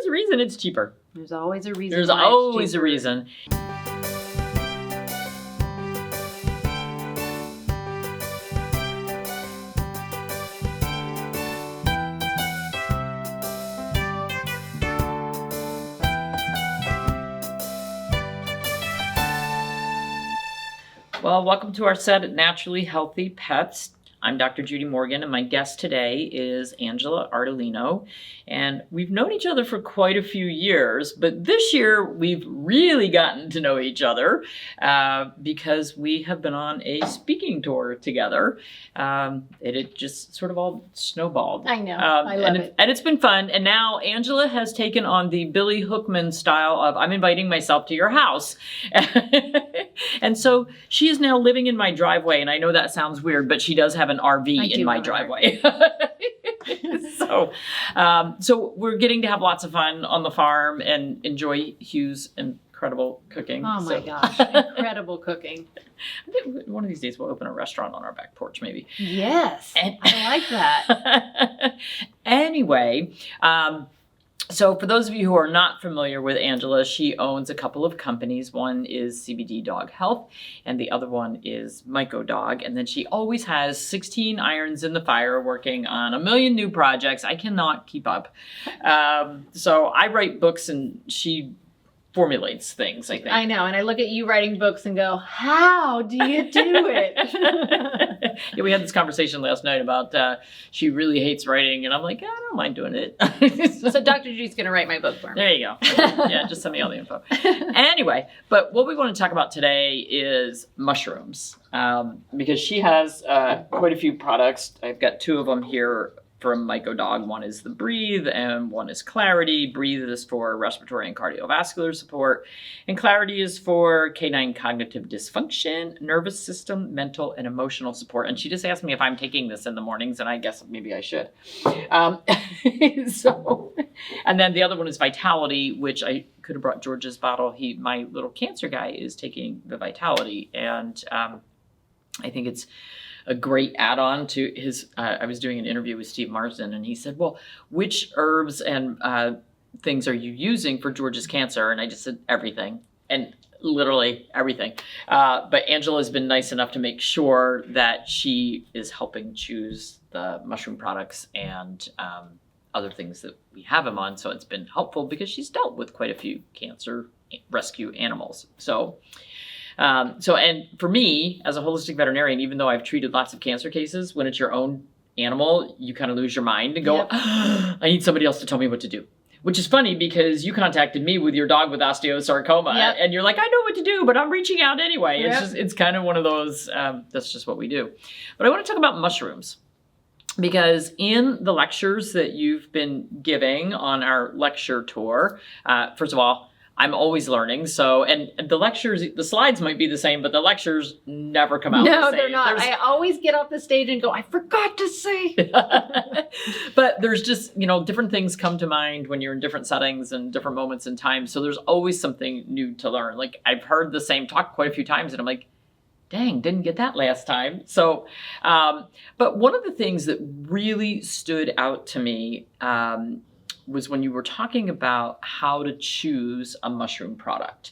there's a reason it's cheaper. There's always a reason. There's always a reason. Well, welcome to our set at Naturally Healthy Pets. I'm Dr. Judy Morgan, and my guest today is Angela Ardolino. And we've known each other for quite a few years, but this year we've really gotten to know each other because we have been on a speaking tour together. It just sort of all snowballed. I know. I love it. And it's been fun. And now Angela has taken on the Billy Hookman style of I'm inviting myself to your house. And so she is now living in my driveway. And I know that sounds weird, but she does have an RV in my driveway. So we're getting to have lots of fun on the farm and enjoy Hugh's incredible cooking. Oh my gosh, incredible cooking. I think one of these days we'll open a restaurant on our back porch, maybe. Yes, I like that. Anyway, so for those of you who are not familiar with Angela, she owns a couple of companies. One is CBD Dog Health, and the other one is MycoDog. And then she always has 16 irons in the fire working on a million new projects. I cannot keep up. So I write books and she formulates things, I think. I know, and I look at you writing books and go, how do you do it? Yeah, we had this conversation last night about she really hates writing, and I'm like, I don't mind doing it. So Dr. G's going to write my book for me. There you go. Yeah, just send me all the info. Anyway, but what we want to talk about today is mushrooms, because she has quite a few products. I've got two of them here from MycoDog. One is the Breathe and one is Clarity. Breathe is for respiratory and cardiovascular support, and Clarity is for canine cognitive dysfunction, nervous system, mental, and emotional support. And she just asked me if I'm taking this in the mornings, and I guess maybe I should. And then the other one is Vitality, which I could have brought George's bottle. My little cancer guy is taking the Vitality, and I think it's a great add-on to his, I was doing an interview with Steve Marsden, and he said, well, which herbs and things are you using for George's cancer? And I just said, everything, and literally everything. But Angela's been nice enough to make sure that she is helping choose the mushroom products and other things that we have him on. So it's been helpful because she's dealt with quite a few cancer rescue animals. And for me, as a holistic veterinarian, even though I've treated lots of cancer cases, when it's your own animal, you kind of lose your mind and go, yep. I need somebody else to tell me what to do. Which is funny because you contacted me with your dog with osteosarcoma, yep. And you're like, I know what to do, but I'm reaching out anyway. Yep. It's kind of one of those, that's just what we do. But I want to talk about mushrooms. Because in the lectures that you've been giving on our lecture tour, first of all, I'm always learning. So, and the lectures, the slides might be the same, but the lectures never come out the same. No, they're not. I always get off the stage and go, I forgot to say. But there's just, different things come to mind when you're in different settings and different moments in time. So there's always something new to learn. Like I've heard the same talk quite a few times and I'm like, dang, didn't get that last time. So, but one of the things that really stood out to me, was when you were talking about how to choose a mushroom product.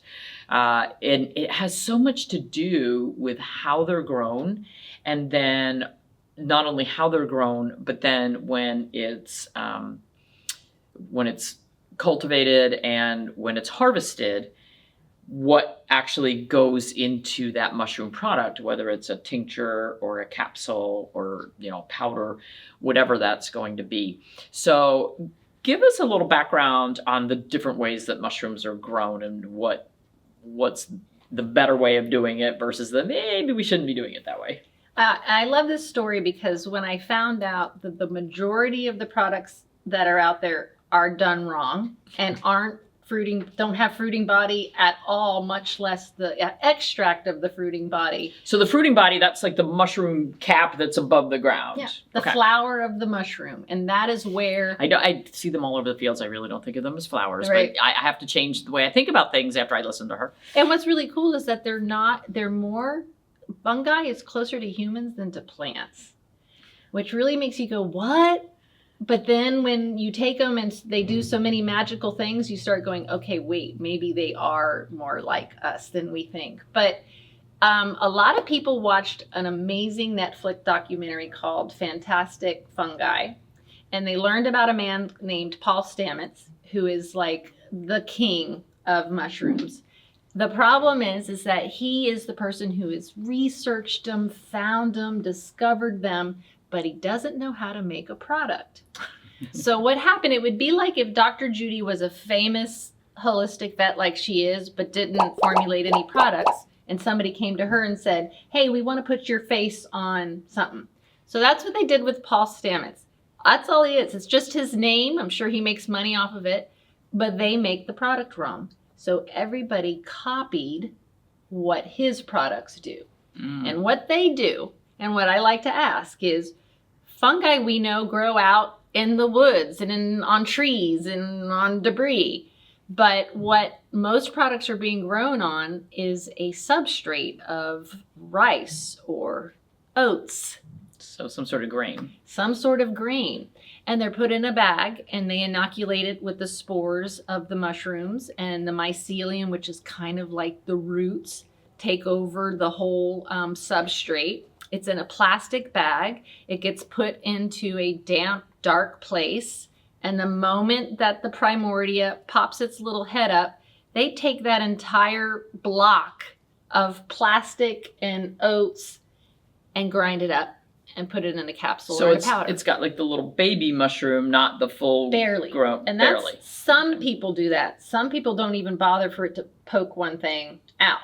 And it has so much to do with how they're grown, and then not only how they're grown, but then when it's cultivated and when it's harvested, what actually goes into that mushroom product, whether it's a tincture or a capsule or, powder, whatever that's going to be. So give us a little background on the different ways that mushrooms are grown and what's the better way of doing it versus maybe we shouldn't be doing it that way. I love this story because when I found out that the majority of the products that are out there are done wrong and don't have fruiting body at all, much less the extract of the fruiting body. So the fruiting body, that's like the mushroom cap that's above the ground. Yeah, the flower of the mushroom. And that is where... I see them all over the fields. I really don't think of them as flowers. Right. But I have to change the way I think about things after I listen to her. And what's really cool is that they're more... Fungi is closer to humans than to plants. Which really makes you go, what? But then when you take them and they do so many magical things, you start going, okay, wait, maybe they are more like us than we think. But a lot of people watched an amazing Netflix documentary called Fantastic Fungi. And they learned about a man named Paul Stamets, who is like the king of mushrooms. The problem is that he is the person who has researched them, found them, discovered them, but he doesn't know how to make a product. So what happened, it would be like if Dr. Judy was a famous holistic vet like she is, but didn't formulate any products, and somebody came to her and said, hey, we want to put your face on something. So that's what they did with Paul Stamets. That's all he is. It's just his name. I'm sure he makes money off of it, but they make the product wrong. So everybody copied what his products do. And what they do, and what I like to ask is, fungi we know grow out in the woods and on trees and on debris. But what most products are being grown on is a substrate of rice or oats. So some sort of grain. Some sort of grain. And they're put in a bag and they inoculate it with the spores of the mushrooms, and the mycelium, which is kind of like the roots, take over the whole substrate. It's in a plastic bag. It gets put into a damp, dark place. And the moment that the primordia pops its little head up, they take that entire block of plastic and oats and grind it up and put it in a capsule or a powder. It's got like the little baby mushroom, not the full barely grown. And that's barely. Some people do that. Some people don't even bother for it to poke one thing out.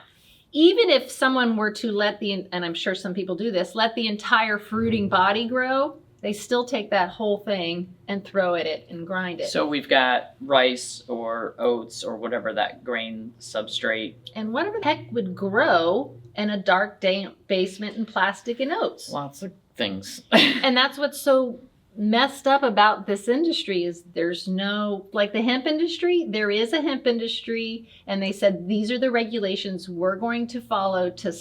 Even if someone were to let and I'm sure some people do this, let the entire fruiting body grow, they still take that whole thing and throw at it and grind it. So we've got rice or oats or whatever that grain substrate. And whatever the heck would grow in a dark, damp basement in plastic and oats. Lots of things. And that's what's so messed up about this industry is there's no, like the hemp industry, there is a hemp industry, and they said these are the regulations we're going to follow to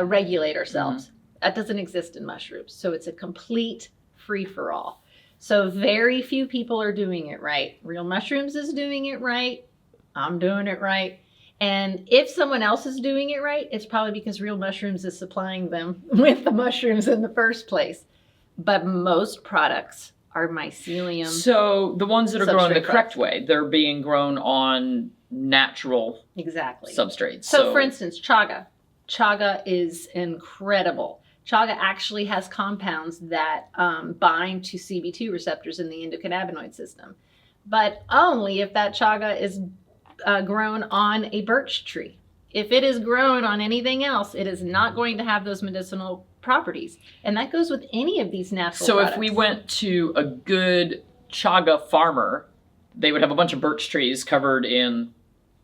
regulate ourselves. Mm-hmm. That doesn't exist in mushrooms. So it's a complete free-for-all. So very few people are doing it right. Real Mushrooms is doing it right. I'm doing it right. And if someone else is doing it right, it's probably because Real Mushrooms is supplying them with the mushrooms in the first place. But most products are mycelium. So the ones that are grown the correct way, they're being grown on natural substrates. So for instance, chaga. Chaga is incredible. Chaga actually has compounds that bind to CB2 receptors in the endocannabinoid system. But only if that chaga is grown on a birch tree. If it is grown on anything else, it is not going to have those medicinal properties. And that goes with any of these natural products. If we went to a good chaga farmer, they would have a bunch of birch trees covered in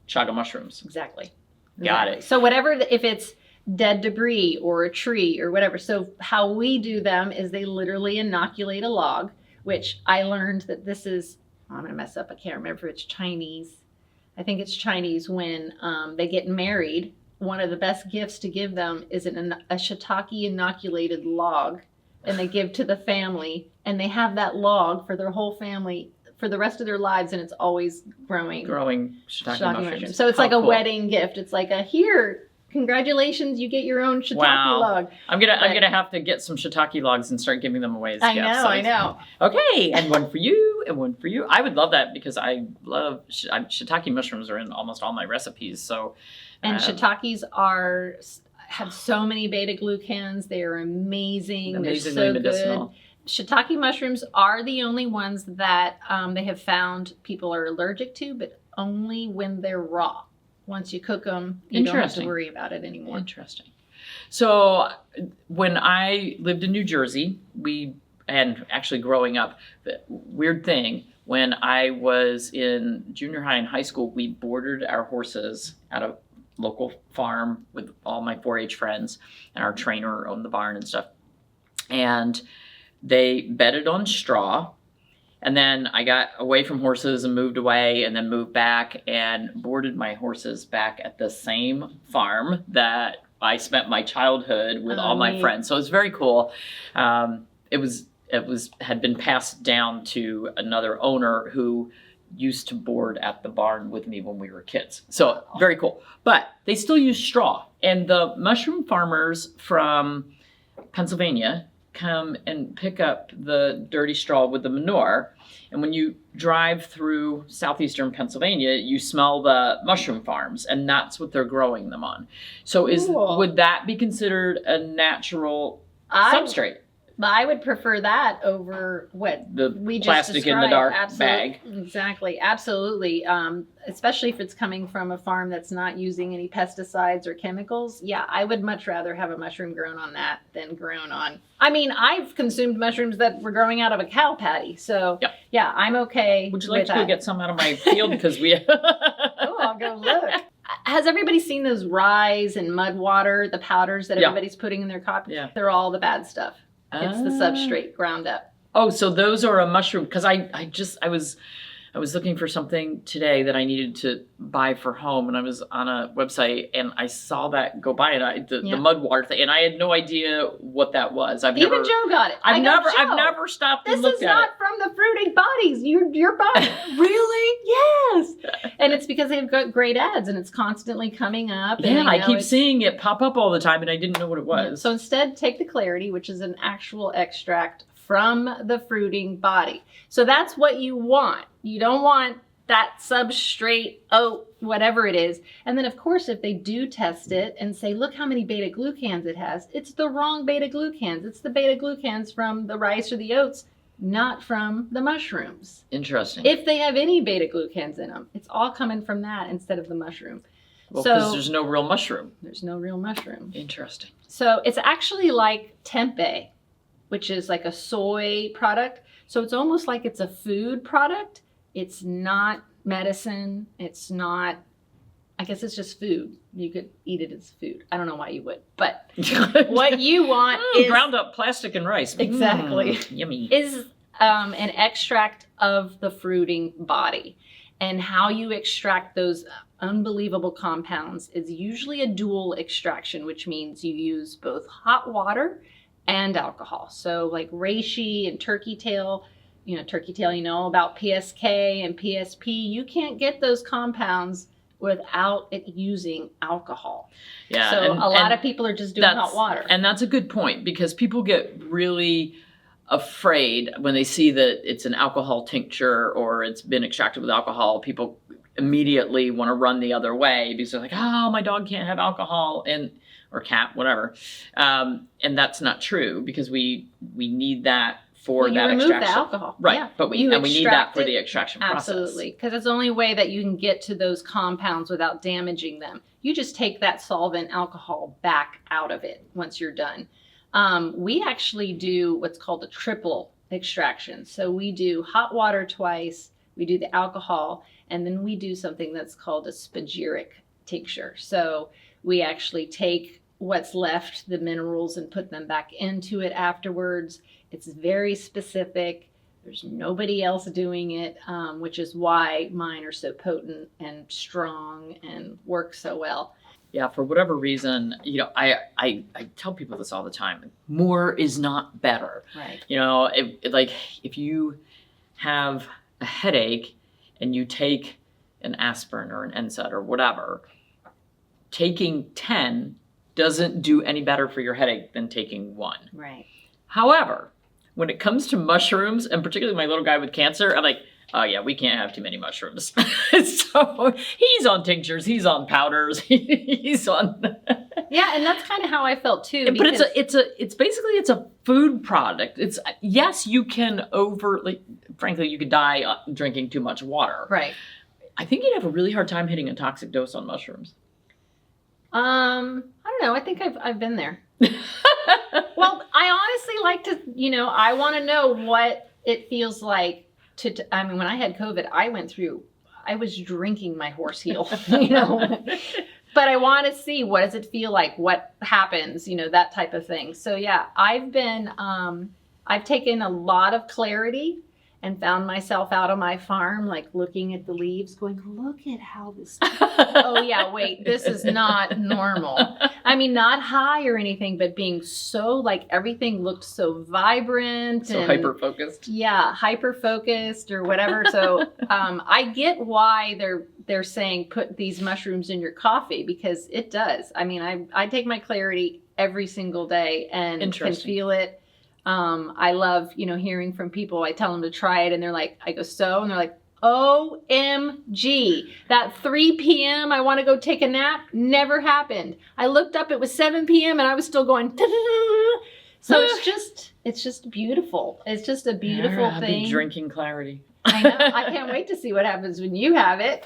chaga mushrooms. Exactly. Got it. So whatever, if it's dead debris or a tree or whatever. So how we do them is they literally inoculate a log, which I learned that this is, I'm going to mess up. I can't remember if it's Chinese. I think it's Chinese. When they get married, one of the best gifts to give them is a shiitake inoculated log, and they give to the family, and they have that log for their whole family for the rest of their lives, and it's always growing shiitake mushrooms. So it's like a wedding gift. It's like here, congratulations, you get your own shiitake log. I'm gonna have to get some shiitake logs and start giving them away as gifts. I know. Okay, and one for you, and one for you. I would love that because I love shiitake mushrooms are in almost all my recipes. So, and shiitakes have so many beta glucans. They are amazing. Amazingly They're so medicinal. Good. Shiitake mushrooms are the only ones that they have found people are allergic to, but only when they're raw. Once you cook them, you don't have to worry about it anymore. Interesting. So when I lived in New Jersey, and actually growing up, the weird thing, when I was in junior high and high school, we boarded our horses at a local farm with all my 4-H friends, and our trainer owned the barn and stuff. And they bedded on straw. And then I got away from horses and moved away, and then moved back and boarded my horses back at the same farm that I spent my childhood with all my friends. So it was very cool. It was had been passed down to another owner who used to board at the barn with me when we were kids. So very cool. But they still use straw. And the mushroom farmers from Pennsylvania come and pick up the dirty straw with the manure. And when you drive through southeastern Pennsylvania, you smell the mushroom farms, and that's what they're growing them on. So would that be considered a natural substrate? I would prefer that over what The we just plastic described. in the dark Absolutely. bag. Exactly. Absolutely. Especially if it's coming from a farm that's not using any pesticides or chemicals. Yeah, I would much rather have a mushroom grown on that than grown on. I mean, I've consumed mushrooms that were growing out of a cow patty. So yeah, I'm okay. Would you like with to that. go get some out of my field? Because we... Oh, I'll go look. Has everybody seen those ryes and mud water, the powders that everybody's putting in their coffee? Yeah. They're all the bad stuff. It's the substrate ground up. Oh, so those are a mushroom, because I was looking for something today that I needed to buy for home, and I was on a website and I saw that go by, and the mud water thing, and I had no idea what that was. Even Joe got it. I've never stopped and looked at it. This is not from the fruiting bodies. Your body. Really? Yes. And it's because they've got great ads, and it's constantly coming up. Yeah, and I keep seeing it pop up all the time, and I didn't know what it was. Yeah. So instead, take the Clarity, which is an actual extract from the fruiting body. So that's what you want. You don't want that substrate oat, whatever it is. And then, of course, if they do test it and say, look how many beta-glucans it has, it's the wrong beta-glucans. It's the beta-glucans from the rice or the oats, not from the mushrooms. Interesting. If they have any beta-glucans in them, it's all coming from that instead of the mushroom. Well, because there's no real mushroom. There's no real mushroom. Interesting. So it's actually like tempeh, which is like a soy product. So it's almost like it's a food product. It's not medicine. It's not, I guess it's just food. You could eat it as food. I don't know why you would, but what you want is ground up plastic and rice. Exactly. Yummy. Is an extract of the fruiting body. And how you extract those unbelievable compounds is usually a dual extraction, which means you use both hot water and alcohol. So like reishi and turkey tail, you know about PSK and PSP. You can't get those compounds without it using alcohol. Yeah. So a lot of people are just doing hot water. And that's a good point, because people get really afraid when they see that it's an alcohol tincture or it's been extracted with alcohol. People immediately want to run the other way because they're like, oh, my dog can't have alcohol, or cat, whatever. And that's not true, because we need that for that remove extraction. The alcohol. Right. Yeah. But we need that for the extraction process. Absolutely. Because it's the only way that you can get to those compounds without damaging them. You just take that solvent alcohol back out of it once you're done. We actually do what's called a triple extraction. So we do hot water twice, we do the alcohol, and then we do something that's called a spagyric tincture. So we actually take what's left, the minerals, and put them back into it afterwards. It's very specific. There's nobody else doing it, which is why mine are so potent and strong and work so well. Yeah, for whatever reason, I tell people this all the time. More is not better. Right. If you have a headache and you take an aspirin or an NSAID or whatever, taking 10 doesn't do any better for your headache than taking 1. Right. However, when it comes to mushrooms, and particularly my little guy with cancer, I'm like, oh yeah, we can't have too many mushrooms. So he's on tinctures, he's on powders, he's on. Yeah, and that's kind of how I felt too. But it's basically a food product. It's, yes, you can frankly, you could die drinking too much water. Right. I think you'd have a really hard time hitting a toxic dose on mushrooms. I don't know. I think I've been there. Well, I honestly like to, I want to know what it feels like when I had COVID, I was drinking my horse heel, but I want to see, what does it feel like? What happens, that type of thing. So yeah, I've taken a lot of Clarity, and found myself out on my farm, like looking at the leaves, going, look at how this, oh yeah, wait, this is not normal. I mean, not high or anything, but being so, like, everything looked so vibrant. So and hyper-focused. Yeah, hyper-focused or whatever. So I get why they're saying put these mushrooms in your coffee, because it does. I mean, I take my Clarity every single day and can feel it. I love, hearing from people. I tell them to try it and they're like, I go, so? And they're like, OMG, that 3 p.m. I want to go take a nap never happened. I looked up, it was 7 p.m. and I was still going, so it's just beautiful. It's just a beautiful I'll thing. be drinking Clarity. I know. I can't wait to see what happens when you have it.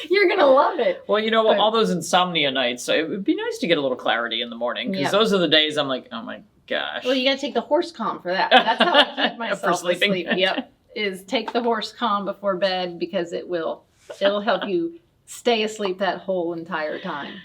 You're going to love it. Well, all those insomnia nights, so it would be nice to get a little Clarity in the morning, because those are the days I'm like, oh my gosh. Well, you got to take the horse calm for that. That's how I keep myself For sleeping. asleep. Yep. Is take the horse calm before bed, because it'll help you stay asleep that whole entire time.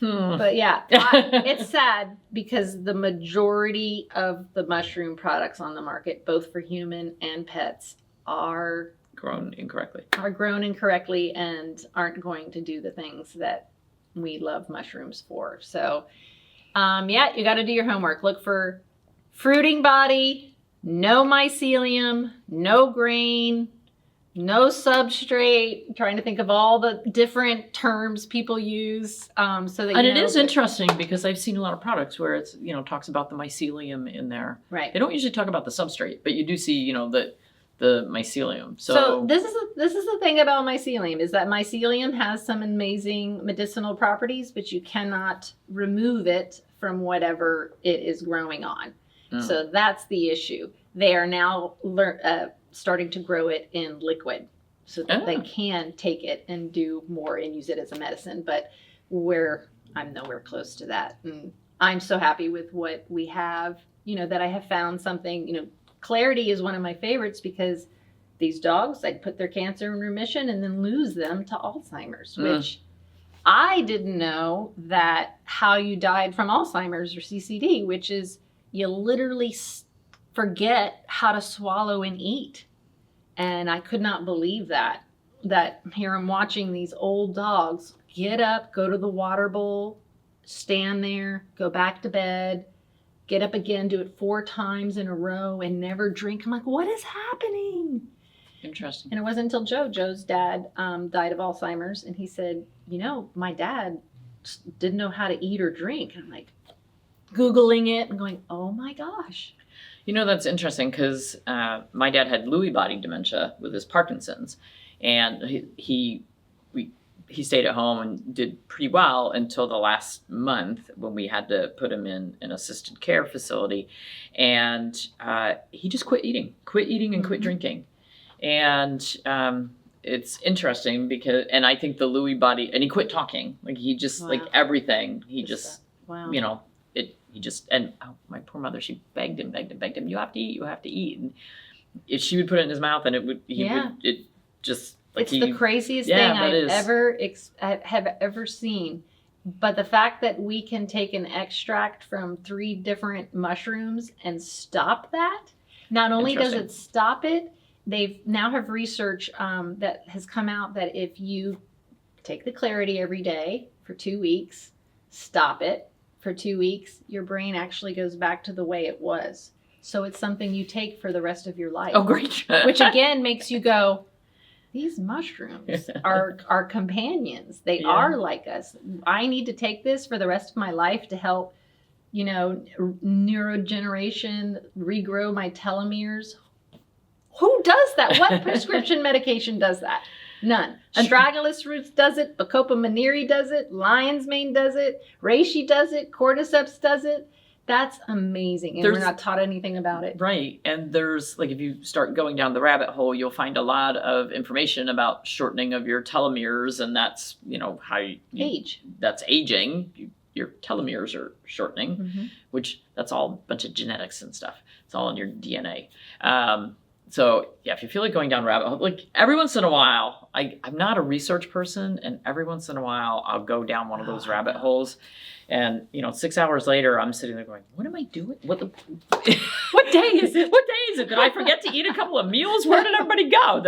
But yeah, it's sad because the majority of the mushroom products on the market, both for human and pets, are grown incorrectly and aren't going to do the things that we love mushrooms for. So you got to do your homework. Look for fruiting body, no mycelium, no grain, no substrate. I'm trying to think of all the different terms people use. So that and it is interesting, because I've seen a lot of products where it's, talks about the mycelium in there. Right. They don't usually talk about the substrate, but you do see, the mycelium. So this is the thing about mycelium, is that mycelium has some amazing medicinal properties, but you cannot remove it from whatever it is growing on. So that's the issue. They are now starting to grow it in liquid, so that they can take it and do more and use it as a medicine. But I'm nowhere close to that. And I'm so happy with what we have, that I have found something. Clarity is one of my favorites, because these dogs, I'd put their cancer in remission and then lose them to Alzheimer's, which I didn't know that how you died from Alzheimer's or CCD, which is you literally forget how to swallow and eat. And I could not believe that here I'm watching these old dogs get up, go to the water bowl, stand there, go back to bed, get up again, do it 4 times in a row and never drink. I'm like, what is happening? Interesting. And it wasn't until Joe's dad died of Alzheimer's, and he said, my dad didn't know how to eat or drink. And I'm like, Googling it and going, oh my gosh. That's interesting, because my dad had Lewy body dementia with his Parkinson's, and he stayed at home and did pretty well until the last month, when we had to put him in an assisted care facility, and he just quit eating and quit drinking. And it's interesting because, and I think the Lewy body, and he quit talking, like he just like everything, he just he just, and my poor mother, she begged him, you have to eat. And if she would put it in his mouth, and would just, like, it's the craziest thing I've ever seen. But the fact that we can take an extract from 3 different mushrooms and stop that, not only does it stop it, they've now have research that has come out that if you take the Clarity every day for 2 weeks, stop it for 2 weeks, your brain actually goes back to the way it was. So it's something you take for the rest of your life. Oh, great. Which again makes you go, these mushrooms are companions. They are like us. I need to take this for the rest of my life to help, neurogeneration, regrow my telomeres. Who does that? What prescription medication does that? None. Astragalus roots does it. Bacopa monnieri does it. Lion's mane does it. Reishi does it. Cordyceps does it. That's amazing. And we're not taught anything about it. Right. And there's, like, if you start going down the rabbit hole, you'll find a lot of information about shortening of your telomeres. And that's, how you age. That's aging. Your telomeres are shortening, which that's all a bunch of genetics and stuff. It's all in your DNA. So yeah, if you feel like going down rabbit hole, like every once in a while, I'm not a research person, and every once in a while I'll go down one of those rabbit holes, and 6 hours later I'm sitting there going, what am I doing? What day is it? What day is it? Did I forget to eat a couple of meals? Where did everybody go?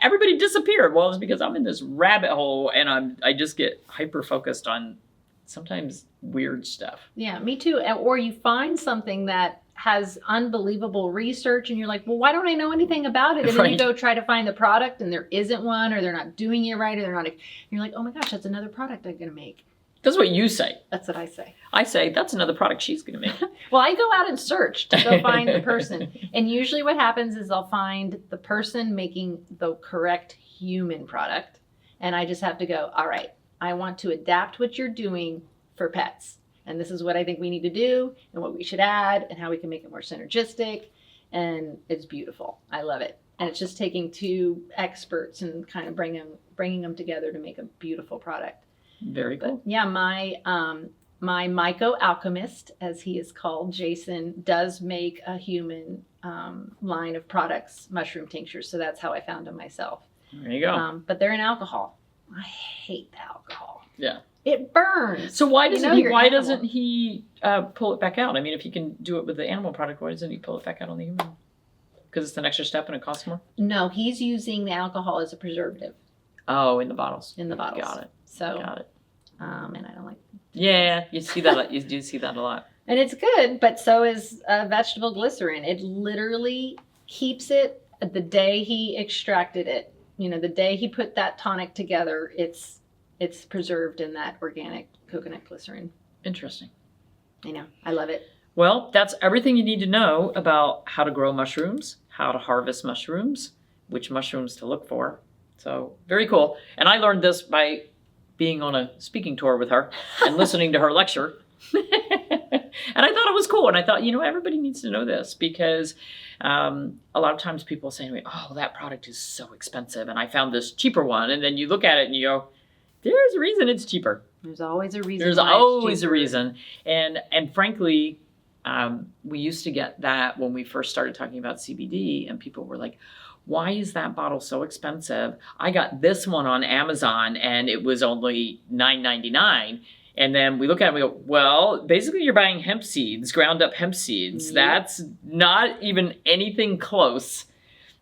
Everybody disappeared. Well, it's because I'm in this rabbit hole, and I just get hyper focused on sometimes weird stuff. Yeah, me too. Or you find something that has unbelievable research and you're like, well, why don't I know anything about it? And then you go try to find the product and there isn't one, or they're not doing it right, or they're not. And you're like, oh my gosh, that's another product I'm going to make. That's what you say. That's what I say. I say, that's another product she's going to make. Well, I go out and search to go find the person. And usually what happens is I'll find the person making the correct human product. And I just have to go, all right, I want to adapt what you're doing for pets. And this is what I think we need to do and what we should add and how we can make it more synergistic. And it's beautiful. I love it. And it's just taking two experts and kind of bringing them together to make a beautiful product. Very cool. But yeah, my Myco alchemist, as he is called, Jason, does make a human line of products, mushroom tinctures. So that's how I found them myself. There you go. But they're in alcohol. I hate the alcohol. Yeah. It burns. So why doesn't he pull it back out? I mean, if he can do it with the animal product, why doesn't he pull it back out on the human? Because it's an extra step and it costs more? No, he's using the alcohol as a preservative. Oh, in the bottles. In the bottles. Got it. So, got it. And I don't like. Yeah, you see that. You do see that a lot. And it's good, but so is vegetable glycerin. It literally keeps it the day he extracted it. The day he put that tonic together, it's preserved in that organic coconut glycerin. Interesting. I know. I love it. Well, that's everything you need to know about how to grow mushrooms, how to harvest mushrooms, which mushrooms to look for. So very cool. And I learned this by being on a speaking tour with her and listening to her lecture. And I thought it was cool. And I thought, everybody needs to know this, because a lot of times people say to me, oh, that product is so expensive, and I found this cheaper one. And then you look at it and you go, there's a reason it's cheaper. There's always a reason. There's always a reason. And frankly, we used to get that when we first started talking about CBD, and people were like, why is that bottle so expensive? I got this one on Amazon and it was only $9.99. And then we look at it and we go, well, basically you're buying hemp seeds, ground up hemp seeds. Yep. That's not even anything close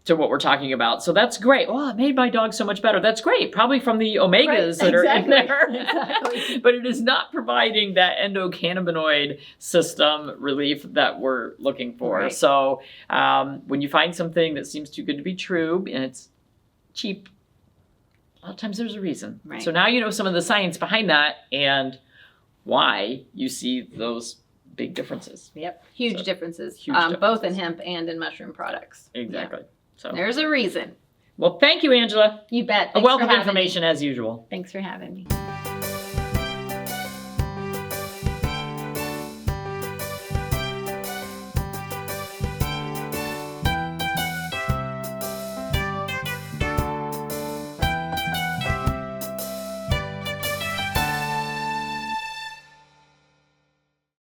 to what we're talking about. So that's great. Oh, it made my dog so much better. That's great. Probably from the omegas that are in there. Exactly. But it is not providing that endocannabinoid system relief that we're looking for. Right. So when you find something that seems too good to be true and it's cheap, a lot of times there's a reason. Right. So now you know some of the science behind that and why you see those big differences. Yep. Huge differences. Both in hemp and in mushroom products. Exactly. Yeah. So there's a reason. Well, thank you, Angela. You bet. A wealth of information as usual. Thanks for having me.